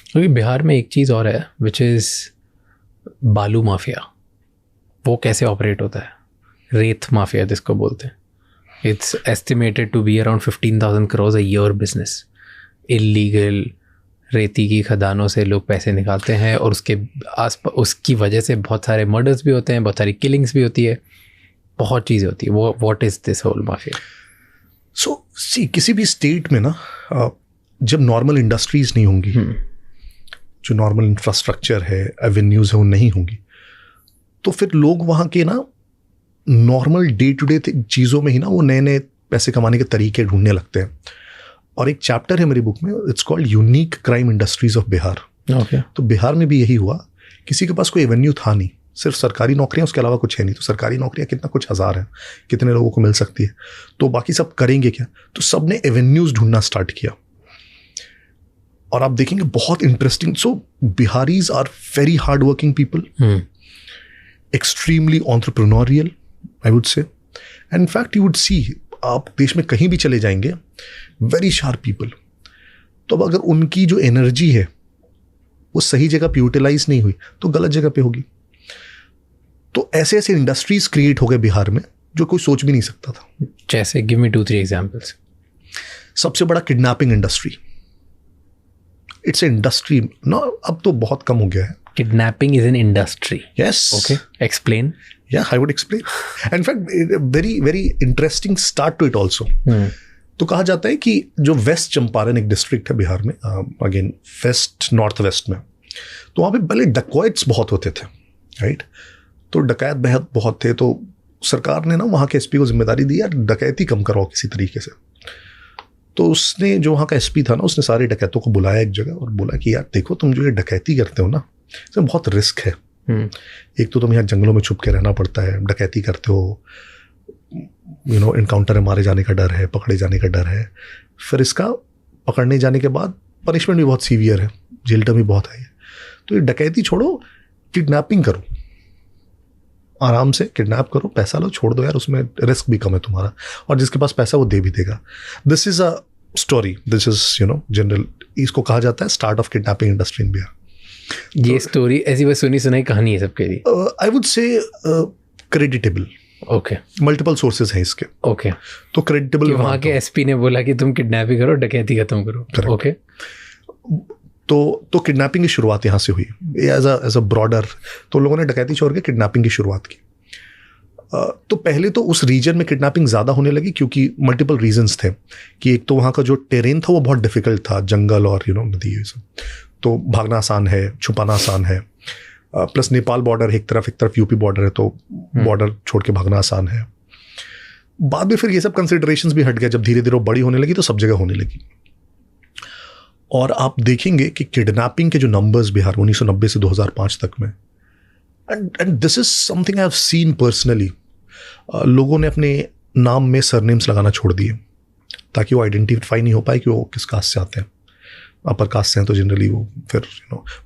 क्योंकि बिहार में एक चीज़ और है विच इज़ बालू माफिया. वो कैसे ऑपरेट होता है? रेत माफिया जिसको बोलते हैं. It's estimated to be around 15,000 crores a year business. Illegal रेती की खदानों से लोग पैसे निकालते हैं और उसकी वजह से बहुत सारे मर्डर्स भी होते हैं, बहुत सारी किलिंग्स भी होती है, बहुत चीज़ें होती है. वो what is this whole mafia? So see, किसी भी स्टेट में ना जब नॉर्मल इंडस्ट्रीज नहीं होंगी, जो नॉर्मल इंफ्रास्ट्रक्चर है, एवेन्यूज है, वो नहीं होंगी, तो फिर लोग वहाँ के ना नॉर्मल डे टू डे चीज़ों में ही ना वो नए नए पैसे कमाने के तरीके ढूंढने लगते हैं. और एक चैप्टर है मेरी बुक में, it's called unique crime industries of Bihar. तो बिहार में भी यही हुआ. किसी के पास कोई एवेन्यू था नहीं, सिर्फ सरकारी नौकरियां, उसके अलावा कुछ है नहीं. तो सरकारी नौकरियां कितना, कुछ हज़ार है, कितने लोगों को मिल सकती है, तो बाकी सब करेंगे क्या? तो सब ने एवेन्यूज ढूंढना स्टार्ट किया. और आप देखेंगे बहुत interesting. So Biharis are very hard working people, extremely entrepreneurial I would say. And in fact you would see, आप देश में कहीं भी चले जाएंगे, वेरी शार्प पीपल. तो अब अगर उनकी जो एनर्जी है वो सही जगह पे यूटिलाइज नहीं हुई तो गलत जगह पे होगी. तो ऐसे ऐसे इंडस्ट्रीज क्रिएट हो गए बिहार में जो कोई सोच भी नहीं सकता था. जैसे गिव मी 2-3 एग्जांपल्स. सबसे बड़ा kidnapping industry. It's a industry ना, अब तो बहुत कम हो गया है. Kidnapping is an industry. Yes. Okay. Explain. Yeah, I would explain. In fact, very very interesting start to it also. तो कहा जाता है कि जो वेस्ट चंपारण एक डिस्ट्रिक्ट है बिहार में, अगेन वेस्ट नॉर्थ वेस्ट में, तो वहाँ पे पहले डकॉइट्स बहुत होते थे, राइट? तो डकैत बहुत थे. तो सरकार ने ना वहाँ के एसपी को जिम्मेदारी दी, यार डकैती कम कराओ किसी तरीके से. तो उसने, जो वहाँ का एसपी था ना, उसने सारे डकैतों को बुलाया एक जगह और बोला कि यार देखो, तुम जो ये डकैती करते हो ना, इसमें बहुत रिस्क है. एक तो तुम यहाँ जंगलों में छुप के रहना पड़ता है, डकैती करते हो, इनकाउंटर में मारे जाने का डर है, पकड़े जाने का डर है. फिर इसका पकड़ने जाने के बाद पनिशमेंट भी बहुत सीवियर है, जेल टर्म भी बहुत है. तो ये डकैती छोड़ो, किडनैपिंग करो, आराम से किडनैप करो, पैसा लो, छोड़ दो यार, उसमें रिस्क भी कम है तुम्हारा, और जिसके पास पैसा वो दे भी देगा. This is a story, this is general, इसको कहा जाता है start of kidnapping industry in Bihar. ये स्टोरी ऐसी बस सुनी सुनाई कहानी है सबके लिए? आई वुड से क्रेडिटेबल. ओके, मल्टीपल सोर्सेज हैं इसके. ओके, तो क्रेडिटेबल. वहाँ के एसपी ने बोला कि तुम किडनैपिंग करो, डकैती खत्म करो. ओके, तो किडनैपिंग की शुरुआत यहाँ से हुई एज अ ब्रॉडर. तो लोगों ने डकैती छोड़ के किडनैपिंग की शुरुआत की. तो पहले तो उस रीजन में किडनैपिंग ज़्यादा होने लगी क्योंकि मल्टीपल रीजंस थे. कि एक तो वहाँ का जो टेरेन था वो बहुत डिफिकल्ट था, जंगल और नदी, ये सब. तो भागना आसान है, छुपाना आसान है. प्लस नेपाल बॉर्डर एक तरफ यूपी बॉर्डर है, तो बॉर्डर छोड़ के भागना आसान है. बाद में फिर ये सब कंसिडरेशंस भी हट गया. जब धीरे धीरे बड़ी होने लगी तो सब जगह होने लगी. और आप देखेंगे कि किडनैपिंग के जो नंबर्स बिहार 1990 से 2005 तक में, and this is something I have seen personally, लोगों ने अपने नाम में सरनेम्स लगाना छोड़ दिए ताकि वो आइडेंटिफाई नहीं हो पाए कि वो किस कास्ट से आते हैं. अपर कास्ट से हैं तो जनरली वो फिर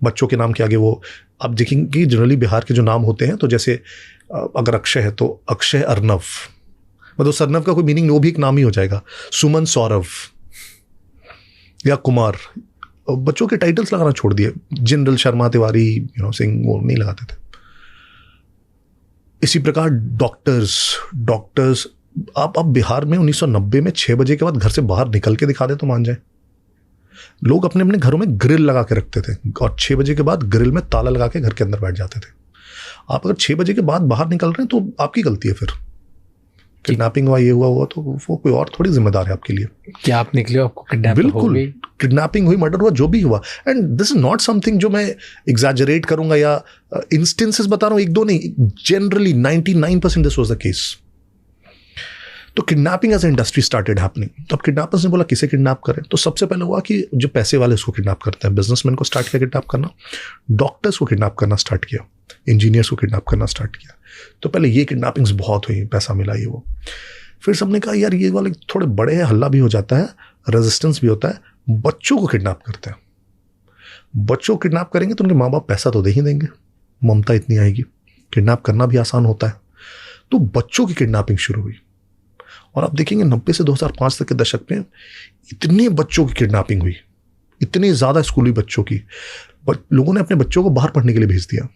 बच्चों के नाम के आगे वो, आप देखेंगे जनरली बिहार के जो नाम होते हैं, तो जैसे अगर अक्षय है तो अक्षय अर्नव, मतलब सरनव का कोई मीनिंग नहीं, वो भी एक नाम ही हो जाएगा. सुमन सौरभ या कुमार, बच्चों के टाइटल्स लगाना छोड़ दिए. जनरल शर्मा तिवारी, सिंह, वो नहीं लगाते थे. इसी प्रकार डॉक्टर्स आप बिहार में 1990 में 6 बजे के बाद घर से बाहर निकल के दिखा दे तो मान जाए. लोग अपने अपने घरों में ग्रिल लगा के रखते थे और 6 बजे के बाद ग्रिल में ताला लगा के घर के अंदर बैठ जाते थे. आप अगर 6 बजे के बाद बाहर निकल रहे हैं तो आपकी गलती है. फिर किडनैपिंग हुआ, ये हुआ तो वो कोई और थोड़ी जिम्मेदार है आपके लिए. क्या आप निकले, आपको किडनैपिंग हो गई, किडनैपिंग हुई, मर्डर हुआ, जो भी हुआ. And this is not something जो मैं एग्जैजरेट करूंगा या इंस्टेंसेस बता रहा हूँ, एक दो नहीं, generally 99% this was the case. तो kidnapping as a industry started happening. तो अब किडनैपर्स ने बोला किसे किडनैप करें. तो सबसे पहले हुआ कि जो पैसे वाले उसको किडनैप करते हैं, बिजनेसमैन को स्टार्ट किया किडनैप करना, डॉक्टर्स को किडनैप करना स्टार्ट किया, इंजीनियर्स को किडनैप करना स्टार्ट किया. तो पहले ये किडनैपिंग्स बहुत हुई, पैसा मिला ये वो. फिर सबने कहा यार ये वाले थोड़े बड़े हैं, हल्ला भी हो जाता है, रेजिस्टेंस भी होता है, बच्चों को किडनैप करते हैं. बच्चों को किडनैप करेंगे तो उनके माँ बाप पैसा तो दे ही देंगे, ममता इतनी आएगी, किडनैप करना भी आसान होता है. तो बच्चों की किडनैपिंग शुरू हुई. और आप देखेंगे 90 से 2005 तक के दशक में इतने बच्चों की किडनैपिंग हुई, इतने ज़्यादा स्कूली बच्चों की, लोगों ने अपने बच्चों को बाहर पढ़ने के लिए भेज दिया।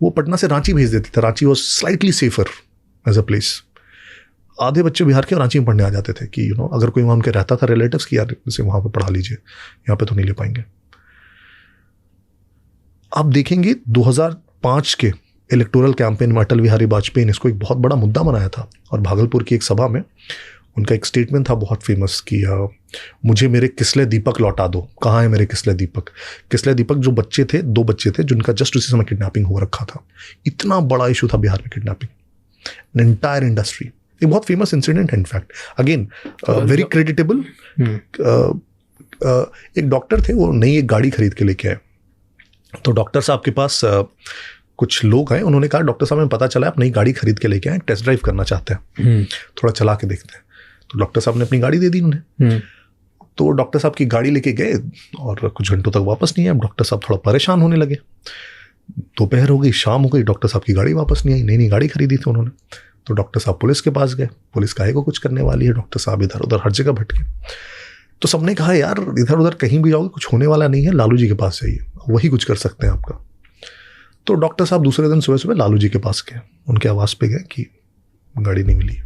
वो पटना से रांची भेज देते थे, Ranchi was slightly safer as a place. आधे बच्चे बिहार के और रांची में पढ़ने आ जाते थे कि अगर कोई वहाँ उनके रहता था रिलेटिव्स की, यार इसे वहाँ पर पढ़ा लीजिए, यहाँ पे तो नहीं ले पाएंगे। आप देखेंगे 2005 के इलेक्टोरल कैंपेन में अटल बिहारी वाजपेयी ने इसको एक बहुत बड़ा मुद्दा बनाया था, और भागलपुर की एक सभा में उनका एक स्टेटमेंट था बहुत फेमस कि मुझे मेरे किसले दीपक लौटा दो। कहाँ है मेरे किसले दीपक? किसले दीपक जो बच्चे थे, 2 बच्चे थे जिनका जस्ट उसी समय किडनैपिंग हो रखा था। इतना बड़ा इशू था बिहार में किडनैपिंग, एंटायर इंडस्ट्री। एक बहुत फेमस इंसिडेंट है इनफैक्ट, अगेन वेरी क्रेडिटेबल। एक डॉक्टर थे, वो नई एक गाड़ी खरीद के लेके आए। तो डॉक्टर साहब के पास कुछ लोग आए, उन्होंने कहा डॉक्टर साहब हमें पता चला आप नई गाड़ी खरीद के लेके आए, टेस्ट ड्राइव करना चाहते हैं, थोड़ा चला के देखते हैं। तो डॉक्टर साहब ने अपनी गाड़ी दे दी उन्हें। तो डॉक्टर साहब की गाड़ी लेके गए और कुछ घंटों तक वापस नहीं आए। डॉक्टर साहब थोड़ा परेशान होने लगे। दोपहर हो गई, शाम हो गई, डॉक्टर साहब की गाड़ी वापस नहीं आई। नई गाड़ी खरीदी थी उन्होंने। तो डॉक्टर साहब पुलिस के पास गए, पुलिस काहे को कुछ करने वाली है, डॉक्टर साहब इधर उधर हर जगह भटके। तो सबने कहा यार इधर उधर कहीं भी जाओगे कुछ होने वाला नहीं है, लालू जी के पास जाइए, वही कुछ कर सकते हैं आपका। तो डॉक्टर साहब दूसरे दिन सुबह सुबह लालू जी के पास गए, उनके आवास पे गए कि गाड़ी नहीं मिली।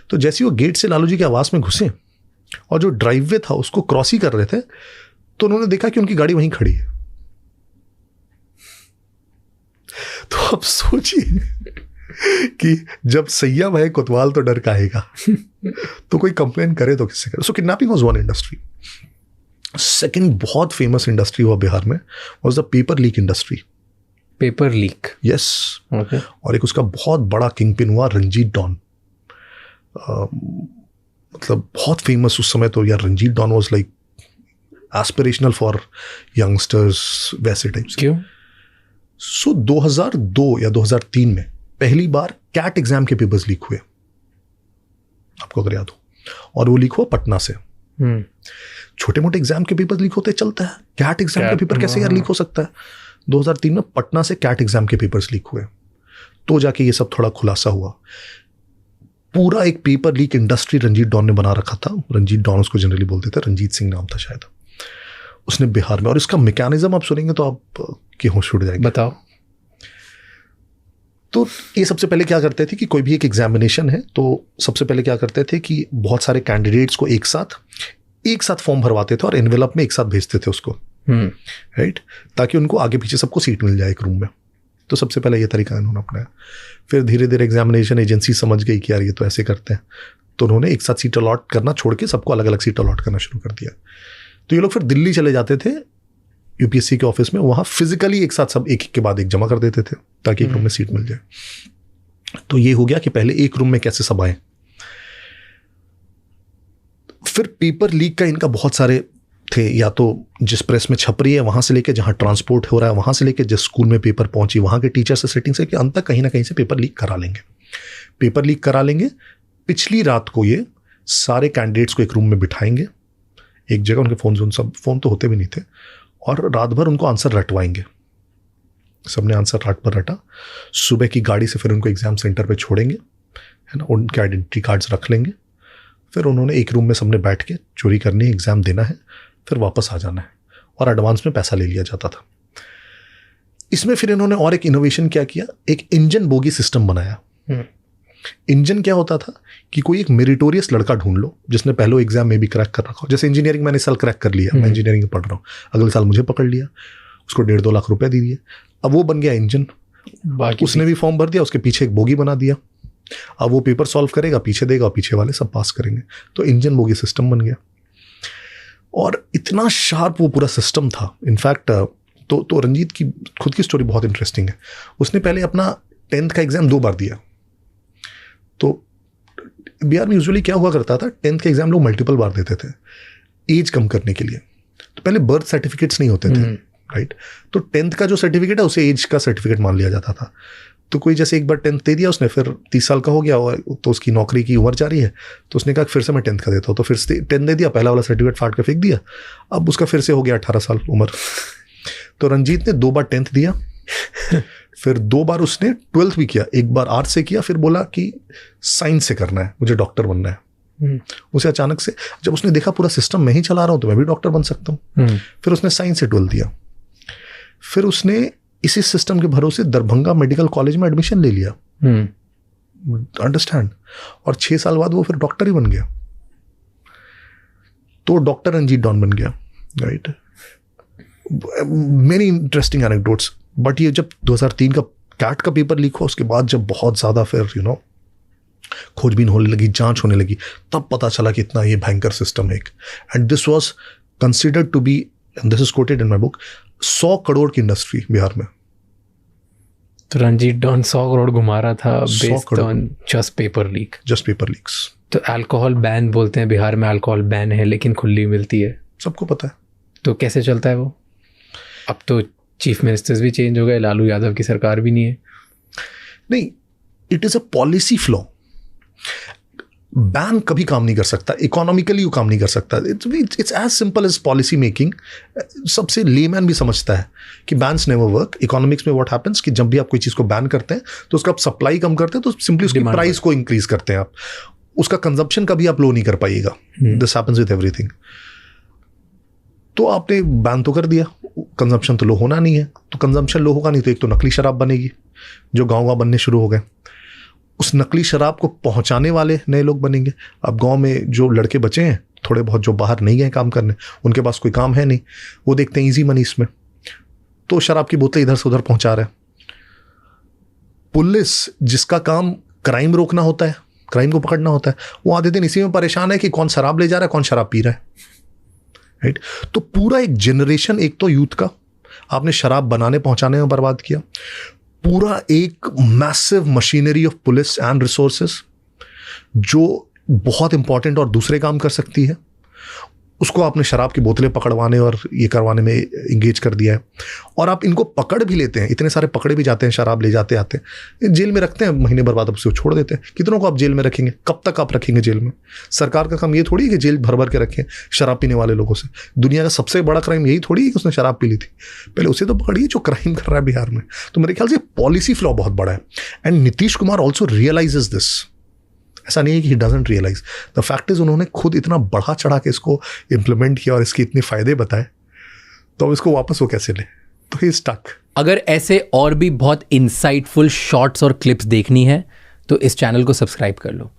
तो जैसे ही वो गेट से लालू जी के आवास में घुसे और जो ड्राइववे था उसको क्रॉस ही कर रहे थे, तो उन्होंने देखा कि उनकी गाड़ी वहीं खड़ी है। तो आप सोचिए कि जब सैया भाई कोतवाल तो डर काहेगा, तो कोई कंप्लेन करे तो किससे करे। So kidnapping was one industry. Second बहुत फेमस इंडस्ट्री हुआ बिहार में was the paper leak industry. Paper leak, yes. और एक उसका बहुत बड़ा किंग पिन हुआ रंजीत डॉन। मतलब बहुत फेमस उस समय तो यार, Ranjit don was like aspirational for youngsters, वैसे टाइप्स। क्यों? सो 2002 या 2003 में पहली बार कैट एग्जाम के पेपर्स लीक हुए, आपको अगर याद हो, और वो लीक हुआ पटना से। छोटे मोटे एग्जाम के पेपर लीक होते चलता है, कैट एग्जाम का पेपर कैसे यार लीक हो सकता है? 2003 में पटना से कैट एग्जाम के पेपर्स लीक हुए, तो जाके ये सब थोड़ा खुलासा हुआ। पूरा एक paper leak industry Ranjit don ने बना रखा था। रंजीत डॉन उसको जनरली बोलते थे, रंजीत सिंह नाम था शायद उसने, बिहार में। और इसका मैकेनिज्म आप सुनेंगे तो आप के होश उड़ जाएंगे। बताओ। तो ये सबसे पहले क्या करते थे कि कोई भी एक एग्जामिनेशन है तो सबसे पहले क्या करते थे कि बहुत सारे कैंडिडेट्स को एक साथ फॉर्म भरवाते थे और एनवेलप में एक साथ भेजते थे उसको, राइट, ताकि उनको आगे पीछे सबको सीट मिल जाए एक रूम में। तो सबसे पहले ये तरीका इन्होंने अपनाया। फिर धीरे धीरे एग्जामिनेशन एजेंसी समझ गई कि यार ये तो ऐसे करते हैं, तो उन्होंने एक साथ सीट अलॉट करना छोड़ के सबको अलग अलग सीट अलॉट करना शुरू कर दिया। तो ये लोग फिर दिल्ली चले जाते थे यूपीएससी के ऑफिस में, वहाँ फिजिकली एक साथ सब एक के बाद एक जमा कर देते थे ताकि एक रूम में सीट मिल जाए। तो ये हो गया कि पहले एक रूम में कैसे सब आए। फिर पेपर लीक का इनका बहुत सारे थे, या तो जिस प्रेस में छप रही है वहाँ से लेके जहाँ ट्रांसपोर्ट हो रहा है वहाँ से लेके जिस स्कूल में पेपर पहुँची वहाँ के टीचर से सेटिंग से कि अंत तक कहीं ना कहीं से पेपर लीक करा लेंगे। पिछली रात को ये सारे कैंडिडेट्स को एक रूम में बिठाएंगे, एक जगह, उनके फ़ोन तो होते भी नहीं थे, और रात भर उनको आंसर रटवाएंगे। सबने आंसर रात भर रटा। सुबह की गाड़ी से फिर उनको एग्ज़ाम सेंटर पे छोड़ेंगे, है ना, उनके आइडेंटिटी कार्ड्स रख लेंगे। फिर उन्होंने एक रूम में सबने बैठ के चोरी करनी है, एग्ज़ाम देना है, फिर वापस आ जाना है, और एडवांस में पैसा ले लिया जाता था। इसमें फिर इन्होंने और एक इनोवेशन क्या किया, एक इंजन बोगी सिस्टम बनाया। इंजन क्या होता था कि कोई एक मेरिटोरियस लड़का ढूंढ लो जिसने पहले एग्जाम में भी क्रैक कर रखा हो। जैसे इंजीनियरिंग मैंने साल क्रैक कर लिया, मैं इंजीनियरिंग पढ़ रहा हूँ, अगले साल मुझे पकड़ लिया, उसको 1.5-2 लाख रुपए दे दिए, अब वो बन गया इंजन। उसने भी फॉर्म भर दिया, उसके पीछे एक बोगी बना दिया, अब वो पेपर सॉल्व करेगा, पीछे देगा और पीछे वाले सब पास करेंगे। तो इंजन बोगी सिस्टम बन गया, और इतना शार्प वो पूरा सिस्टम था। इनफैक्ट तो रंजीत की खुद की स्टोरी बहुत इंटरेस्टिंग है। उसने पहले अपना 10th का एग्जाम 2 बार दिया। तो बिहार में यूजुअली क्या हुआ करता था, 10th के एग्जाम लोग मल्टीपल बार देते थे एज कम करने के लिए। तो पहले बर्थ सर्टिफिकेट्स नहीं होते थे, राइट, तो 10th का जो सर्टिफिकेट है उसे एज का सर्टिफिकेट मान लिया जाता था। तो कोई जैसे एक बार 10th दे दिया उसने, फिर 30 साल का हो गया और तो उसकी नौकरी की उम्र जा रही है, तो उसने कहा फिर से मैं 10th का देता हूँ। तो फिर से 10th दे दिया, पहला वाला सर्टिफिकेट फाड़ के फेंक दिया, अब उसका फिर से हो गया 18 साल उम्र। तो रंजीत ने 2 बार 10th दिया, फिर 2 बार उसने 12th भी किया, एक बार आर्ट्स से किया, फिर बोला कि साइंस से करना है, मुझे डॉक्टर बनना है, उसे अचानक से जब उसने देखा पूरा सिस्टम मैं ही चला रहा हूँ तो मैं भी डॉक्टर बन सकता हूँ, फिर उसने साइंस से 12 दिया, फिर उसने इसी सिस्टम के भरोसे दरभंगा मेडिकल कॉलेज में एडमिशन ले लिया, अंडरस्टैंड, और 6 साल बाद वो फिर डॉक्टर ही बन गया, तो डॉक्टर रंजीत डॉन बन गया, right. Many interesting anecdotes, but ये जब 2003 का कैट का पेपर लीक हुआ, उसके बाद जब बहुत ज़्यादा फिर खोजबीन होने लगी, जांच होने लगी, तब पता चला कि इतना ये भयंकर सिस्टम है। And this was considered to be, and this is quoted in my book, 100 crore की इंडस्ट्री बिहार में। तो रंजीत डॉन 100 करोड़ घुमा रहा था based on just paper leak. Just paper leaks. तो अल्कोहल बैन बोलते हैं, बिहार में अल्कोहल बैन है लेकिन खुली मिलती है, सबको पता है। तो कैसे चलता है वो? अब तो चीफ मिनिस्टर्स भी चेंज हो गए, लालू यादव की सरकार भी नहीं है। नहीं, it is a policy flaw. Ban कभी काम नहीं कर सकता, इकोनॉमिकली वो काम नहीं कर सकता। It's as simple as policy making. सबसे लेमैन भी समझता है कि बैन्स नेवर वर्क। इकोनॉमिक्स में व्हाट हैपेंस कि जब भी आप कोई चीज़ को बैन करते हैं तो उसका आप सप्लाई कम करते हैं, तो सिंपली उसकी प्राइस को इंक्रीज करते हैं आप, उसका कंजम्पशन कभी आप लो नहीं कर पाइएगा। This happens with everything. तो आपने बैन तो कर दिया, कंजम्पशन तो लो होना नहीं है, तो कंजम्पशन लो होगा नहीं तो एक तो नकली शराब बनेगी जो गाँव बनने शुरू हो गए, उस नकली शराब को पहुंचाने वाले नए लोग बनेंगे। अब गांव में जो लड़के बचे हैं थोड़े बहुत, जो बाहर नहीं गए काम करने, उनके पास कोई काम है नहीं, वो देखते हैं इजी मनी इसमें, तो शराब की बोतलें इधर से उधर पहुंचा रहे हैं। पुलिस जिसका काम क्राइम रोकना होता है, क्राइम को पकड़ना होता है, वो आधे दिन इसी में परेशान है कि कौन शराब ले जा रहा है, कौन शराब पी रहा है, राइट। तो पूरा एक जनरेशन, एक तो यूथ का आपने शराब बनाने पहुंचाने में बर्बाद किया, पूरा एक massive machinery of police and resources जो बहुत इंपॉर्टेंट और दूसरे काम कर सकती है, उसको आपने शराब की बोतलें पकड़वाने और ये करवाने में इंगेज कर दिया है। और आप इनको पकड़ भी लेते हैं, इतने सारे पकड़े भी जाते हैं, शराब ले जाते आते हैं, जेल में रखते हैं, महीने भर बाद उसको छोड़ देते हैं। कितनों को आप जेल में रखेंगे, कब तक आप रखेंगे जेल में? सरकार का काम ये थोड़ी है कि जेल भर भर के रखें शराब पीने वाले लोगों से। दुनिया का सबसे बड़ा क्राइम यही थोड़ी है कि उसने शराब पी ली थी, पहले उसे तो पकड़िए जो क्राइम कर रहा है बिहार में। तो मेरे ख्याल से पॉलिसी फ्लॉ बहुत बड़ा है, and Nitish Kumar also realises this. ऐसा नहीं है कि he doesn't realise, the fact is उन्होंने खुद इतना बढ़ा चढ़ा के इसको इम्प्लीमेंट किया और इसके इतने फायदे बताए, तो अब इसको वापस वो कैसे ले? तो ही स्टक। अगर ऐसे और भी बहुत इंसाइटफुल शॉर्ट्स और क्लिप्स देखनी है तो इस चैनल को सब्सक्राइब कर लो।